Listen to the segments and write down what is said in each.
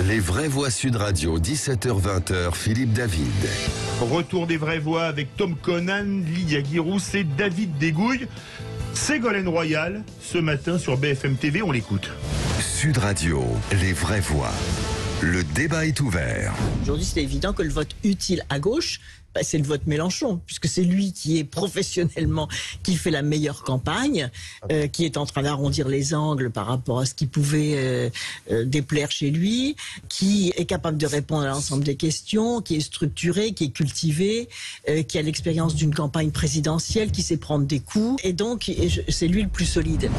Les vraies voix Sud Radio, 17h-20h, Philippe David. Retour des vraies voix avec Tom Conan, Lydia Guirousse et David Dégouille. Ségolène Royal, ce matin sur BFM TV, on l'écoute. Sud Radio, les vraies voix. Le débat est ouvert. Aujourd'hui, c'est évident que le vote utile à gauche, c'est le vote Mélenchon, puisque c'est lui qui est professionnellement, qui fait la meilleure campagne, qui est en train d'arrondir les angles par rapport à ce qui pouvait déplaire chez lui, qui est capable de répondre à l'ensemble des questions, qui est structuré, qui est cultivé, qui a l'expérience d'une campagne présidentielle, qui sait prendre des coups, et donc c'est lui le plus solide.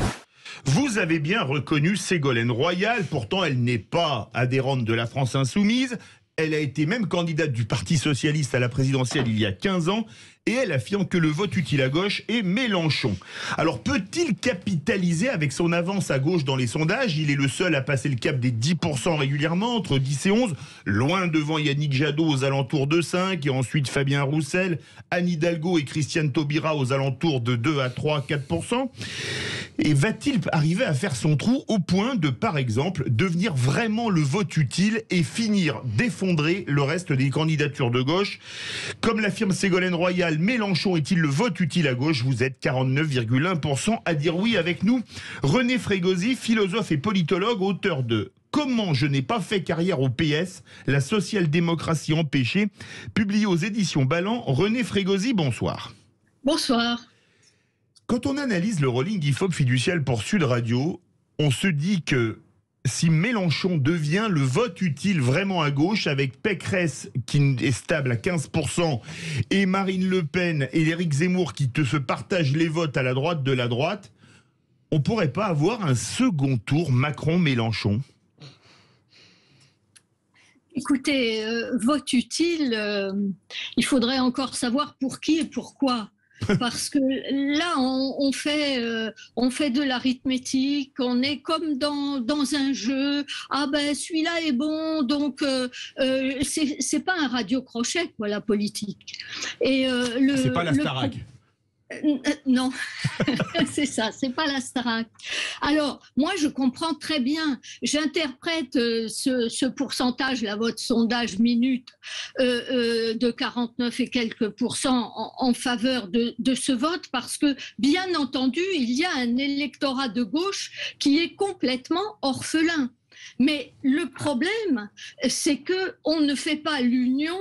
Vous avez bien reconnu Ségolène Royal, pourtant elle n'est pas adhérente de la France Insoumise. Elle a été même candidate du Parti Socialiste à la présidentielle il y a 15 ans et elle affirme que le vote utile à gauche est Mélenchon. Alors peut-il capitaliser avec son avance à gauche dans les sondages? Il est le seul à passer le cap des 10% régulièrement, entre 10 et 11, loin devant Yannick Jadot aux alentours de 5, et ensuite Fabien Roussel, Anne Hidalgo et Christiane Taubira aux alentours de 2 à 3, 4%. Et va-t-il arriver à faire son trou au point de, par exemple, devenir vraiment le vote utile et finir d'effondrer le reste des candidatures de gauche? Comme l'affirme Ségolène Royal, Mélenchon est-il le vote utile à gauche? Vous êtes 49,1% à dire oui avec nous. René Frégosi, philosophe et politologue, auteur de Comment je n'ai pas fait carrière au PS, la social-démocratie empêchée, publié aux éditions Ballant. René Frégosi, bonsoir. Bonsoir. Quand on analyse le rolling IFOP fiducial pour Sud Radio, on se dit que si Mélenchon devient le vote utile vraiment à gauche, avec Pécresse qui est stable à 15% et Marine Le Pen et Éric Zemmour qui se partagent les votes à la droite de la droite, on pourrait pas avoir un second tour Macron-Mélenchon? Écoutez, vote utile, il faudrait encore savoir pour qui et pourquoi. Parce que là, on fait de l'arithmétique, on est comme dans un jeu. Ah ben celui-là est bon, donc c'est pas un radio-crochet quoi, la politique. Et c'est pas la Starac. Non, c'est ça, c'est pas la Starac. Alors, moi, je comprends très bien, j'interprète ce pourcentage, là, votre sondage minute, de 49 et quelques pourcents en faveur de ce vote, parce que, bien entendu, il y a un électorat de gauche qui est complètement orphelin. Mais le problème, c'est qu'on ne fait pas l'union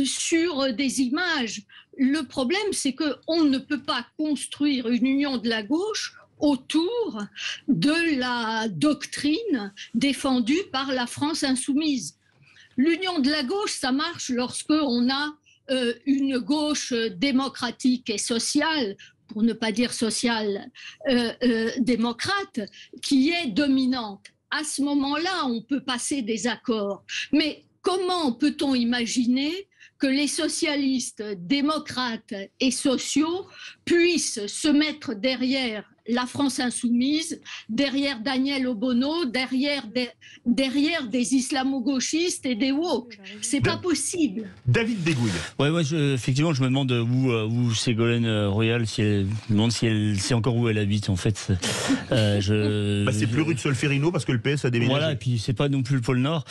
sur des images. Le problème, c'est qu'on ne peut pas construire une union de la gauche autour de la doctrine défendue par la France insoumise. L'union de la gauche, ça marche lorsqu'on a une gauche démocratique et sociale, pour ne pas dire social-démocrate, qui est dominante. À ce moment-là, on peut passer des accords. Mais comment peut-on imaginer que les socialistes, démocrates et sociaux puissent se mettre derrière la France insoumise, derrière Daniel Obono, derrière des islamo-gauchistes et des woke? C'est pas possible. David Dégouille. Ouais, effectivement, je me demande où Ségolène Royal, je me demande si elle sait encore où elle habite en fait. C'est plus rue de Solferino parce que le PS a déménagé. Voilà, et puis c'est pas non plus le pôle Nord.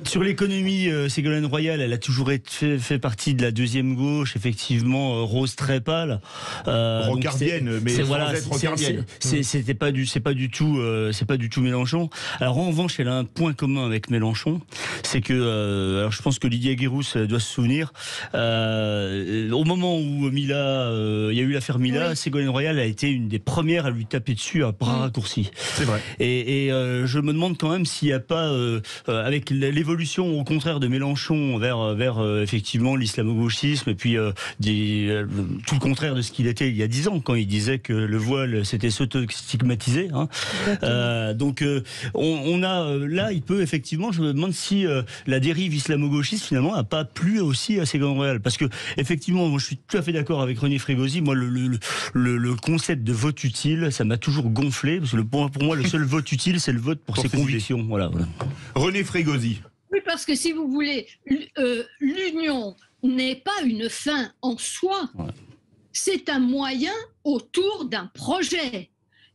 Sur l'économie, Ségolène Royal, elle a toujours fait partie de la deuxième gauche, effectivement, rose très pâle. Rocardienne, mais sans être rocardienne. C'est pas du tout Mélenchon. Alors en revanche, elle a un point commun avec Mélenchon, c'est que, alors je pense que Lydia Guirousse doit se souvenir, au moment où il y a eu l'affaire Mila, oui. Ségolène Royal a été une des premières à lui taper dessus à bras raccourcis. C'est vrai. Et je me demande quand même s'il n'y a pas, avec l'évolution au contraire de Mélenchon vers effectivement l'islamo-gauchisme et puis tout le contraire de ce qu'il était il y a 10 ans quand il disait que le voile c'était s'auto-stigmatiser. Donc on a là il peut effectivement, je me demande si la dérive islamo-gauchiste finalement n'a pas plu aussi à Ségolène Royal, parce que effectivement moi, je suis tout à fait d'accord avec René Frégosi. Moi le concept de vote utile, ça m'a toujours gonflé, parce que pour moi le seul vote utile c'est le vote pour ses convictions. Voilà. René Frégosi. Oui, parce que si vous voulez, l'union n'est pas une fin en soi, c'est un moyen autour d'un projet.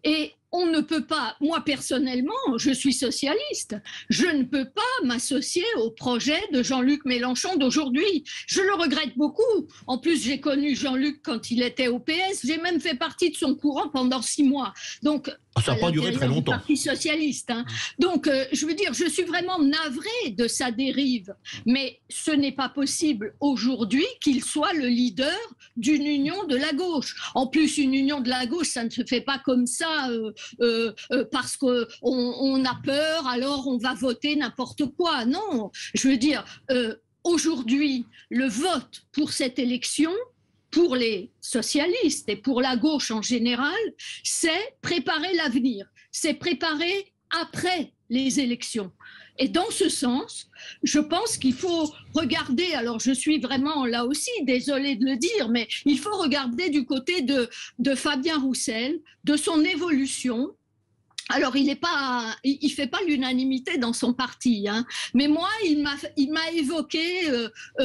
Et on ne peut pas, moi personnellement, je suis socialiste, je ne peux pas m'associer au projet de Jean-Luc Mélenchon d'aujourd'hui. Je le regrette beaucoup. En plus, j'ai connu Jean-Luc quand il était au PS, j'ai même fait partie de son courant pendant 6 mois. Donc, ça n'a pas duré très longtemps. Parti socialiste. Hein. Donc, je veux dire, je suis vraiment navrée de sa dérive. Mais ce n'est pas possible aujourd'hui qu'il soit le leader d'une union de la gauche. En plus, une union de la gauche, ça ne se fait pas comme ça parce qu'on a peur, alors on va voter n'importe quoi. Non, je veux dire, aujourd'hui, le vote pour cette élection, pour les socialistes et pour la gauche en général, c'est préparer l'avenir, c'est préparer après les élections. Et dans ce sens, je pense qu'il faut regarder, alors je suis vraiment là aussi désolée de le dire, mais il faut regarder du côté de Fabien Roussel, de son évolution. Alors, il fait pas l'unanimité dans son parti, hein. Mais moi, il m'a évoqué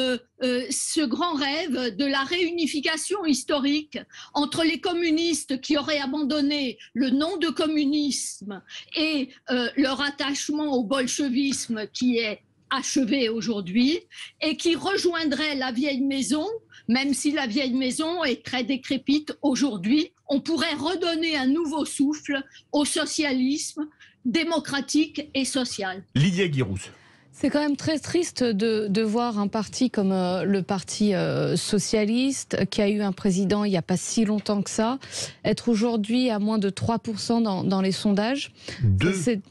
ce grand rêve de la réunification historique entre les communistes qui auraient abandonné le nom de communisme et leur attachement au bolchevisme qui est achevé aujourd'hui et qui rejoindrait la vieille maison, même si la vieille maison est très décrépite aujourd'hui. On pourrait redonner un nouveau souffle au socialisme démocratique et social. Lydia Guirousse. C'est quand même très triste de voir un parti comme le Parti socialiste, qui a eu un président il n'y a pas si longtemps que ça, être aujourd'hui à moins de 3% dans les sondages.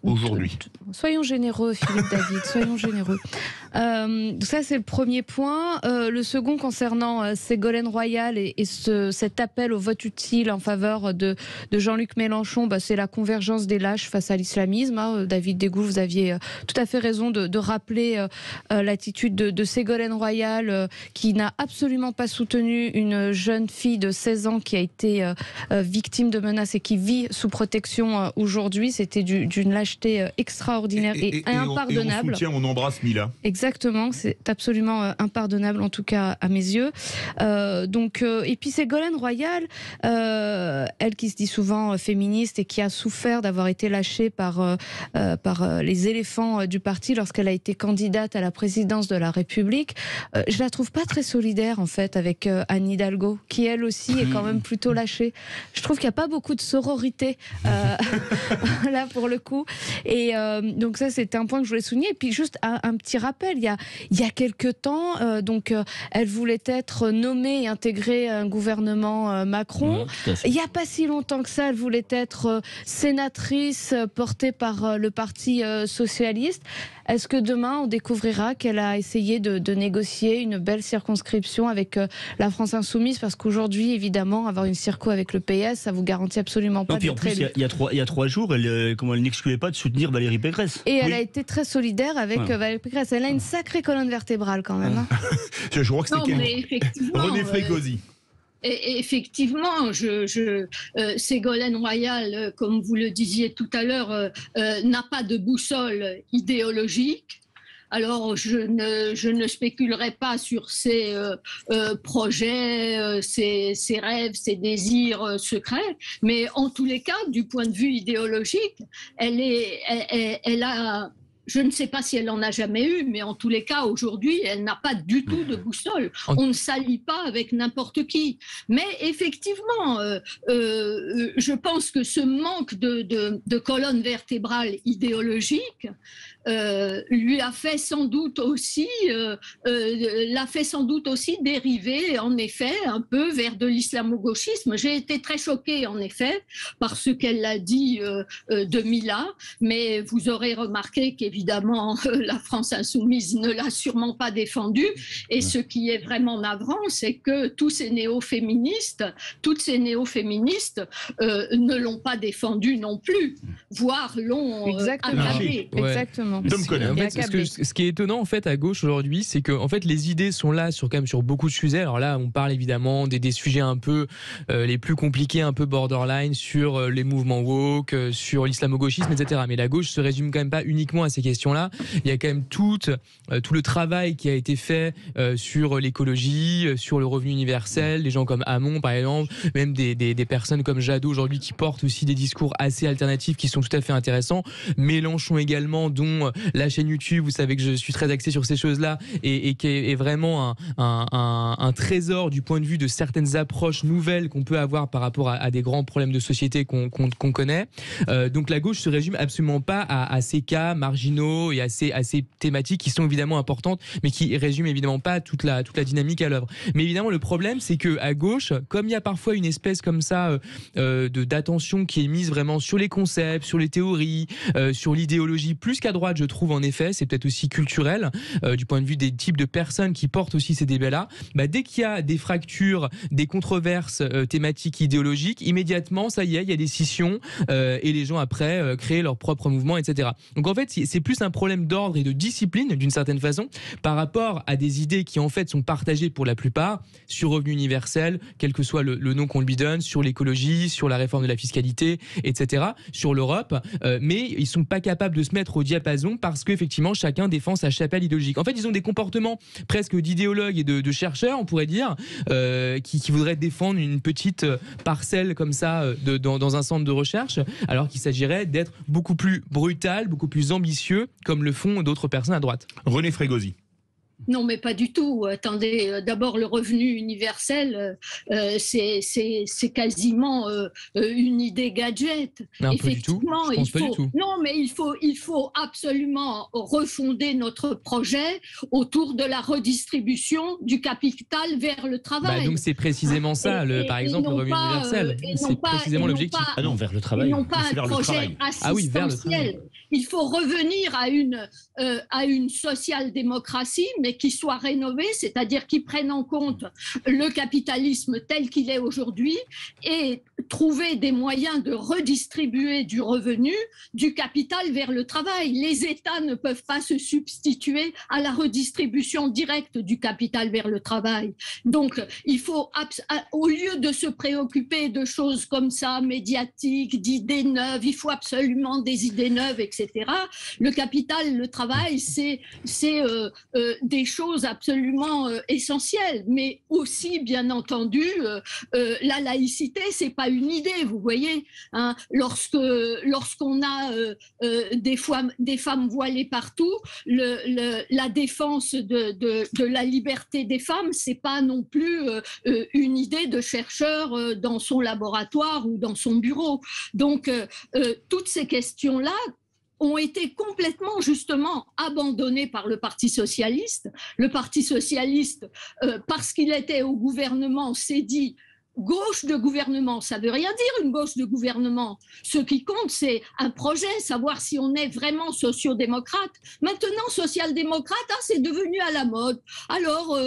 Aujourd'hui. Soyons généreux, Philippe David, soyons généreux. Ça, c'est le premier point. Le second, concernant Ségolène Royal et cet appel au vote utile en faveur de Jean-Luc Mélenchon, c'est la convergence des lâches face à l'islamisme. Hein. David Degoul, vous aviez tout à fait raison de rappeler l'attitude de Ségolène Royal, qui n'a absolument pas soutenu une jeune fille de 16 ans qui a été victime de menaces et qui vit sous protection aujourd'hui. C'était d'une lâcheté extraordinaire et impardonnable. Et on soutient, on embrasse Mila. Exactement, c'est absolument impardonnable, en tout cas à mes yeux. Et puis Ségolène Royal, elle qui se dit souvent féministe et qui a souffert d'avoir été lâchée par les éléphants du parti lorsqu'elle a été candidate à la présidence de la République, je la trouve pas très solidaire en fait avec Anne Hidalgo, qui elle aussi est quand même plutôt lâchée. Je trouve qu'il n'y a pas beaucoup de sororité là pour le coup. Et donc ça, c'était un point que je voulais souligner. Et puis juste un petit rappel, il y a quelques temps, elle voulait être nommée et intégrer un gouvernement Macron. Il n'y a pas si longtemps que ça, elle voulait être sénatrice portée par le Parti socialiste. Est-ce que demain, on découvrira qu'elle a essayé de négocier une belle circonscription avec la France Insoumise? Parce qu'aujourd'hui, évidemment, avoir une circo avec le PS, ça vous garantit absolument pas d'être élue. Il y a 3 jours, elle n'excluait pas de soutenir Valérie Pécresse. Et elle a été très solidaire avec Valérie Pécresse. Elle a une sacrée colonne vertébrale quand même. Hein. Je crois que c'était René Frégosi. Et effectivement, Ségolène Royal, comme vous le disiez tout à l'heure, n'a pas de boussole idéologique. Alors, je ne spéculerai pas sur ses projets, ses rêves, ses désirs secrets, mais en tous les cas, du point de vue idéologique, elle a... Je ne sais pas si elle en a jamais eu, mais en tous les cas, aujourd'hui, elle n'a pas du tout de boussole. On ne s'allie pas avec n'importe qui. Mais effectivement, je pense que ce manque de colonne vertébrale idéologique l'a fait sans doute aussi dériver, en effet, un peu vers de l'islamo-gauchisme. J'ai été très choquée, en effet, par ce qu'elle a dit de Mila, mais vous aurez remarqué qu'évidemment, la France Insoumise ne l'a sûrement pas défendue. Et ce qui est vraiment navrant, c'est que toutes ces néo-féministes ne l'ont pas défendue non plus, voire l'ont accabée. Exactement. En fait, ce qui est étonnant en fait à gauche aujourd'hui, c'est que en fait les idées sont là quand même sur beaucoup de sujets. Alors là, on parle évidemment des sujets un peu les plus compliqués, un peu borderline, sur les mouvements woke, sur l'islamo-gauchisme, etc. Mais la gauche se résume quand même pas uniquement à ces questions-là. Il y a quand même tout le travail qui a été fait sur l'écologie, sur le revenu universel, des gens comme Hamon par exemple, même des personnes comme Jadot aujourd'hui qui portent aussi des discours assez alternatifs qui sont tout à fait intéressants. Mélenchon également, dont la chaîne YouTube, vous savez que je suis très axé sur ces choses-là, et qui est vraiment un trésor du point de vue de certaines approches nouvelles qu'on peut avoir par rapport à des grands problèmes de société qu'on connaît. Donc la gauche se résume absolument pas à ces cas marginaux et à ces thématiques qui sont évidemment importantes, mais qui résument évidemment pas toute la dynamique à l'œuvre. Mais évidemment, le problème, c'est que à gauche, comme il y a parfois une espèce comme ça d'attention qui est mise vraiment sur les concepts, sur les théories, sur l'idéologie, plus qu'à droite, je trouve en effet, c'est peut-être aussi culturel du point de vue des types de personnes qui portent aussi ces débats-là. Dès qu'il y a des fractures, des controverses thématiques idéologiques, immédiatement, ça y est, il y a des scissions et les gens après créent leur propre mouvement, etc. Donc en fait, c'est plus un problème d'ordre et de discipline d'une certaine façon par rapport à des idées qui en fait sont partagées pour la plupart sur revenu universel, quel que soit le nom qu'on lui donne, sur l'écologie, sur la réforme de la fiscalité, etc., sur l'Europe, mais ils sont pas capables de se mettre au diapason parce qu'effectivement chacun défend sa chapelle idéologique. En fait, ils ont des comportements presque d'idéologues et de chercheurs, on pourrait dire, qui voudraient défendre une petite parcelle comme ça dans un centre de recherche, alors qu'il s'agirait d'être beaucoup plus brutal, beaucoup plus ambitieux, comme le font d'autres personnes à droite. René Frégosi. Non, mais pas du tout. Attendez, d'abord, le revenu universel, c'est quasiment une idée gadget. Non, effectivement, pas du tout. Non, mais il faut absolument refonder notre projet autour de la redistribution du capital vers le travail. Donc c'est précisément ça, par exemple, le revenu universel. C'est précisément l'objectif. Ah non, vers le travail. Ils n'ont pas un projet assistentiel. Il faut revenir à une social-démocratie, mais qui soit rénovée, c'est-à-dire qui prenne en compte le capitalisme tel qu'il est aujourd'hui et trouver des moyens de redistribuer du revenu, du capital vers le travail. Les États ne peuvent pas se substituer à la redistribution directe du capital vers le travail. Donc, il faut, au lieu de se préoccuper de choses comme ça, médiatiques, d'idées neuves, il faut absolument des idées neuves, etc. Le capital, le travail, c'est des choses absolument essentielles, mais aussi, bien entendu, la laïcité, c'est pas une idée, vous voyez, hein, lorsqu'on a des femmes voilées partout, la défense de la liberté des femmes, c'est pas non plus une idée de chercheur dans son laboratoire ou dans son bureau. Donc, toutes ces questions-là ont été complètement, justement, abandonnés par le Parti socialiste. Le Parti socialiste, parce qu'il était au gouvernement, s'est dit gauche de gouvernement. Ça ne veut rien dire, une gauche de gouvernement. Ce qui compte, c'est un projet, savoir si on est vraiment sociodémocrate. Maintenant, social-démocrate, c'est devenu à la mode. Alors,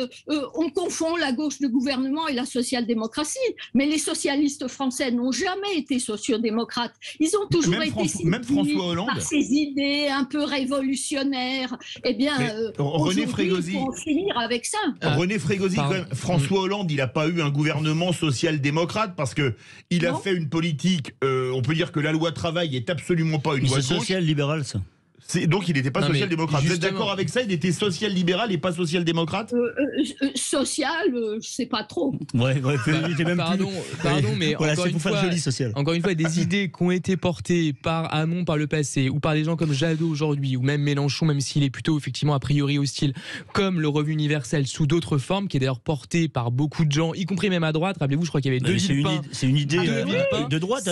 on confond la gauche de gouvernement et la social-démocratie. Mais les socialistes français n'ont jamais été sociodémocrates. Ils ont toujours été François Hollande, par ces idées un peu révolutionnaires. Eh bien, René Frégosi, il faut en finir avec ça. René Frégosi, quand même, François Hollande, il n'a pas eu un gouvernement social-démocrate parce qu'il a fait une politique, on peut dire que la loi travail n'est absolument pas une loi c'est social-libéral, ça. Donc il n'était pas social-démocrate. Vous êtes d'accord avec ça? Il était social-libéral et pas social-démocrate? Social, je sais pas trop. Ouais, il était même pardon, mais voilà, encore une fois, des idées qui ont été portées par Hamon par le passé, ou par des gens comme Jadot aujourd'hui, ou même Mélenchon, même s'il est plutôt effectivement a priori hostile, comme le revenu universel sous d'autres formes, qui est d'ailleurs porté par beaucoup de gens, y compris même à droite. Rappelez-vous, je crois qu'il y avait deux villes. C'est une idée de droite.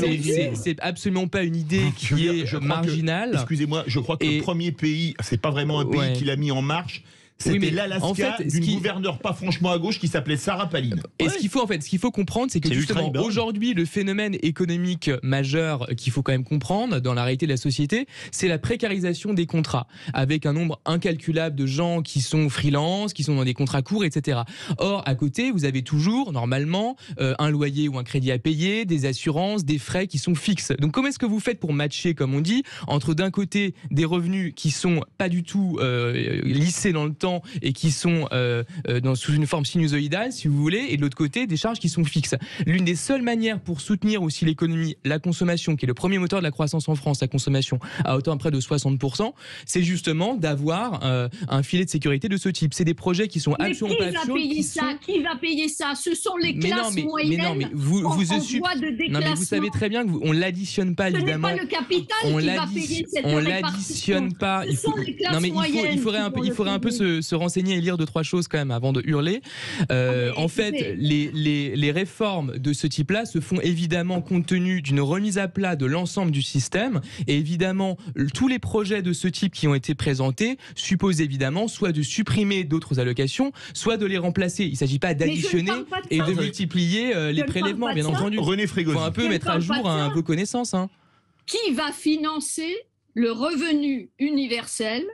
C'est absolument pas une idée qui est marginale. Excusez-moi, je crois que le premier pays, c'est pas vraiment un pays qui l'a mis en marche, c'était l'Alaska d'une gouverneure pas franchement à gauche qui s'appelait Sarah Palin. Et ce qu'il faut comprendre, c'est que justement aujourd'hui, le phénomène économique majeur qu'il faut quand même comprendre dans la réalité de la société, c'est la précarisation des contrats, avec un nombre incalculable de gens qui sont freelance, qui sont dans des contrats courts, etc. Or, à côté, vous avez toujours, normalement, un loyer ou un crédit à payer, des assurances, des frais qui sont fixes. Donc comment est-ce que vous faites pour matcher, comme on dit, entre d'un côté des revenus qui sont pas du tout lissés dans le temps, temps et qui sont sous une forme sinusoïdale, si vous voulez, et de l'autre côté, des charges qui sont fixes. L'une des seules manières pour soutenir aussi l'économie, la consommation, qui est le premier moteur de la croissance en France, la consommation à hauteur de près de 60%, c'est justement d'avoir un filet de sécurité de ce type. C'est des projets qui sont absolument pas absurdes. Qui va payer ça? Ce sont les classes moyennes vous voie de déclassement. Non, mais vous savez très bien qu'on l'additionne pas, évidemment. Ce n'est pas le capital qui va payer cette répartition. On l'additionne pas. Ce sont les classes moyennes. Il faudrait un peu se renseigner et lire 2-3 choses quand même avant de hurler. En fait, les réformes de ce type-là se font évidemment compte tenu d'une remise à plat de l'ensemble du système. Et évidemment, tous les projets de ce type qui ont été présentés supposent évidemment soit de supprimer d'autres allocations, soit de les remplacer. Il ne s'agit pas d'additionner et de multiplier les prélèvements, bien entendu. René Frégosi. Il faut un peu mettre à jour vos connaissances. Qui va financer le revenu universel,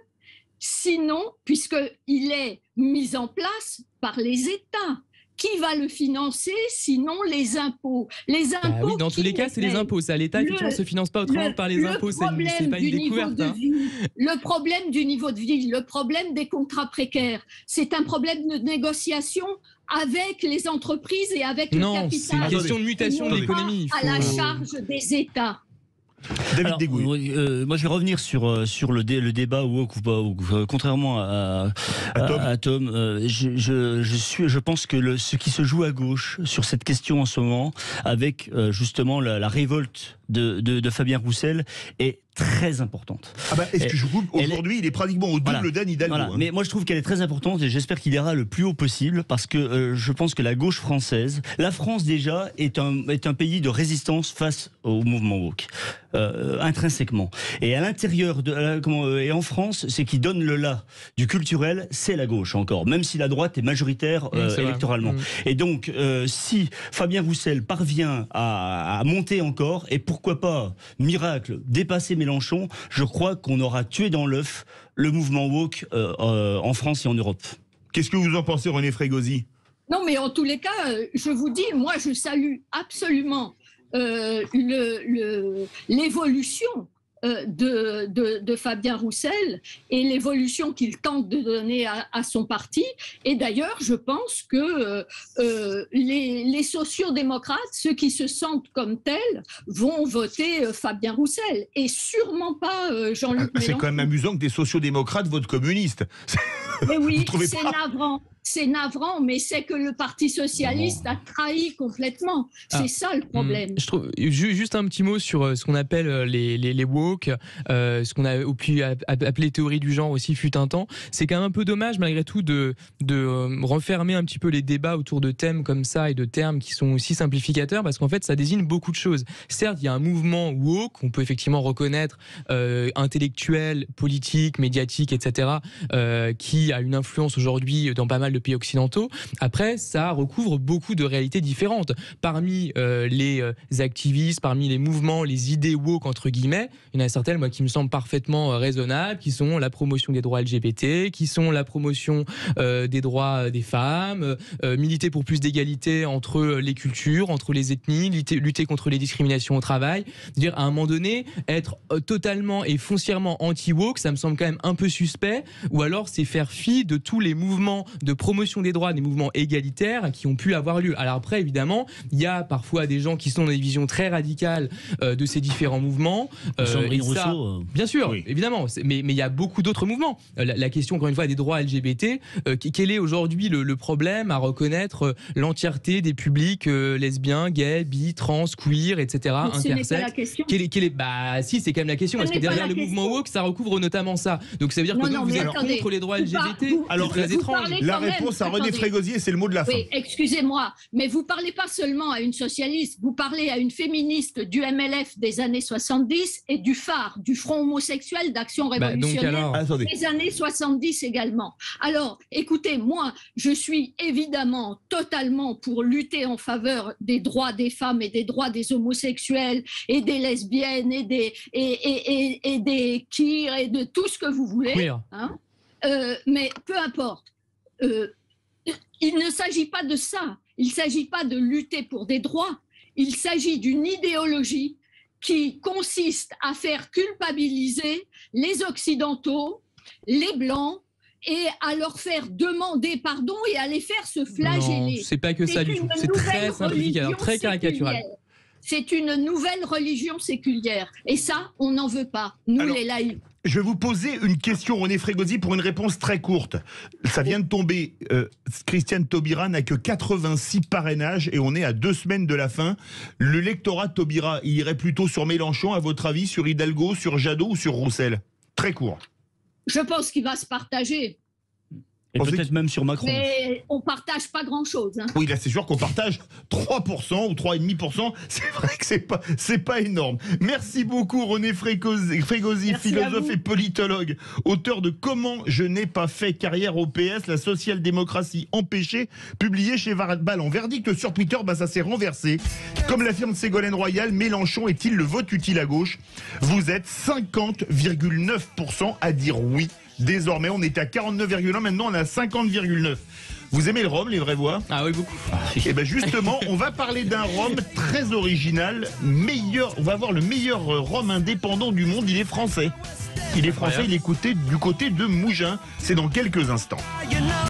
sinon, puisqu'il est mis en place par les États? Qui va le financer, sinon les impôts? Les impôts. Oui, dans tous les cas, c'est les impôts. Ça, l'État, effectivement, ne se finance pas autrement que par les impôts. C'est pas une découverte. Le problème du niveau de vie, le problème des contrats précaires, c'est un problème de négociation avec les entreprises et avec le capital. Non, c'est une question de mutation de l'économie. À la charge des États. Alors, moi, je vais revenir sur le débat woke ou pas. Contrairement à Tom, je pense que ce qui se joue à gauche sur cette question en ce moment, avec justement la révolte de Fabien Roussel, est très importante. Est-ce que je coupe aujourd'hui, il est pratiquement au double d'Anne Hidalgo. Voilà. Mais moi, je trouve qu'elle est très importante et j'espère qu'il ira le plus haut possible parce que je pense que la gauche française, la France déjà, est un pays de résistance face au mouvement woke, intrinsèquement. Et à l'intérieur et en France, ce qui donne le là du culturel, c'est la gauche encore, même si la droite est majoritaire électoralement. Et donc, si Fabien Roussel parvient à monter encore, et pourquoi pas, miracle, dépasser Mélenchon, je crois qu'on aura tué dans l'œuf le mouvement woke en France et en Europe. Qu'est-ce que vous en pensez, René Frégosi? Non, mais en tous les cas, je vous dis, moi, je salue absolument l'évolution de Fabien Roussel et l'évolution qu'il tente de donner à son parti. Et d'ailleurs, je pense que les sociodémocrates, ceux qui se sentent comme tels, vont voter Fabien Roussel et sûrement pas Jean-Luc Mélenchon. C'est quand même amusant que des sociodémocrates votent communistes. Mais oui, c'est navrant. C'est navrant, mais c'est que le Parti socialiste a trahi complètement. C'est ça le problème. Je trouve juste un petit mot sur ce qu'on appelle les woke, ce qu'on a pu appeler théorie du genre aussi fut un temps. C'est quand même un peu dommage malgré tout de refermer un petit peu les débats autour de thèmes comme ça et de termes qui sont aussi simplificateurs parce qu'en fait ça désigne beaucoup de choses. Certes, il y a un mouvement woke, on peut effectivement reconnaître intellectuel, politique, médiatique, etc., qui a une influence aujourd'hui dans pas mal de pays occidentaux. Après, ça recouvre beaucoup de réalités différentes. Parmi les activistes, parmi les mouvements, les idées woke entre guillemets, il y en a certaines moi qui me semblent parfaitement raisonnables, qui sont la promotion des droits LGBT, qui sont la promotion des droits des femmes, militer pour plus d'égalité entre les cultures, entre les ethnies, lutter contre les discriminations au travail. C'est-à-dire à un moment donné, être totalement et foncièrement anti-woke, ça me semble quand même un peu suspect, ou alors c'est faire fi de tous les mouvements de promotion des droits, des mouvements égalitaires qui ont pu avoir lieu. Alors après, évidemment, il y a parfois des gens qui sont dans des visions très radicales de ces différents mouvements. Sandrine Rousseau. Bien sûr, oui. Évidemment. Mais il y a beaucoup d'autres mouvements. La question, encore une fois, des droits LGBT, quel est aujourd'hui le problème à reconnaître l'entièreté des publics lesbiens, gays, bi, trans, queer, etc., intersexes? C'est la question. Bah si, c'est quand même la question. Parce que derrière le mouvement woke, ça recouvre notamment ça. Donc ça veut dire que vous êtes contre les droits LGBT. Alors, c'est très étrange. La réponse à René Frégosi, c'est le mot de la fin. Oui, excusez-moi, mais vous parlez pas seulement à une socialiste, vous parlez à une féministe du MLF des années 70 et du phare, du Front homosexuel d'Action révolutionnaire des années 70 également. Alors, écoutez, moi, je suis évidemment totalement pour lutter en faveur des droits des femmes et des droits des homosexuels et des lesbiennes et des queers et de tout ce que vous voulez. Hein, mais peu importe. Il ne s'agit pas de ça. Il ne s'agit pas de lutter pour des droits. Il s'agit d'une idéologie qui consiste à faire culpabiliser les Occidentaux, les Blancs et à leur faire demander pardon et à les faire se flageller. Non, c'est pas que ça du tout. C'est très simplifié, très caricatural. C'est une nouvelle religion séculière. Et ça, on n'en veut pas, nous Alors, les laïcs. Je vais vous poser une question, René Frégosi, pour une réponse très courte. Ça vient de tomber. Christiane Taubira n'a que 86 parrainages et on est à 2 semaines de la fin. Le lectorat de Taubira, il irait plutôt sur Mélenchon, à votre avis, sur Hidalgo, sur Jadot ou sur Roussel? Très court. Je pense qu'il va se partager. Et peut-être même sur Macron. Mais on partage pas grand-chose. Hein. Oui, là, c'est sûr qu'on partage 3% ou 3,5%. C'est vrai que c'est pas énorme. Merci beaucoup, René Frégosi, philosophe et politologue, auteur de Comment je n'ai pas fait carrière au PS, la social-démocratie empêchée, publié chez Ballon. Verdict sur Twitter, ça s'est renversé. Comme l'affirme Ségolène Royal, Mélenchon est-il le vote utile à gauche? Vous êtes 50,9% à dire oui. Désormais, on était à 49,1, maintenant on est à 50,9. Vous aimez le rhum, les vraies voix? Ah oui, beaucoup. Et bien justement, on va parler d'un rhum très original, on va voir le meilleur rhum indépendant du monde, il est français. Il est français, il est du côté de Mougins, c'est dans quelques instants.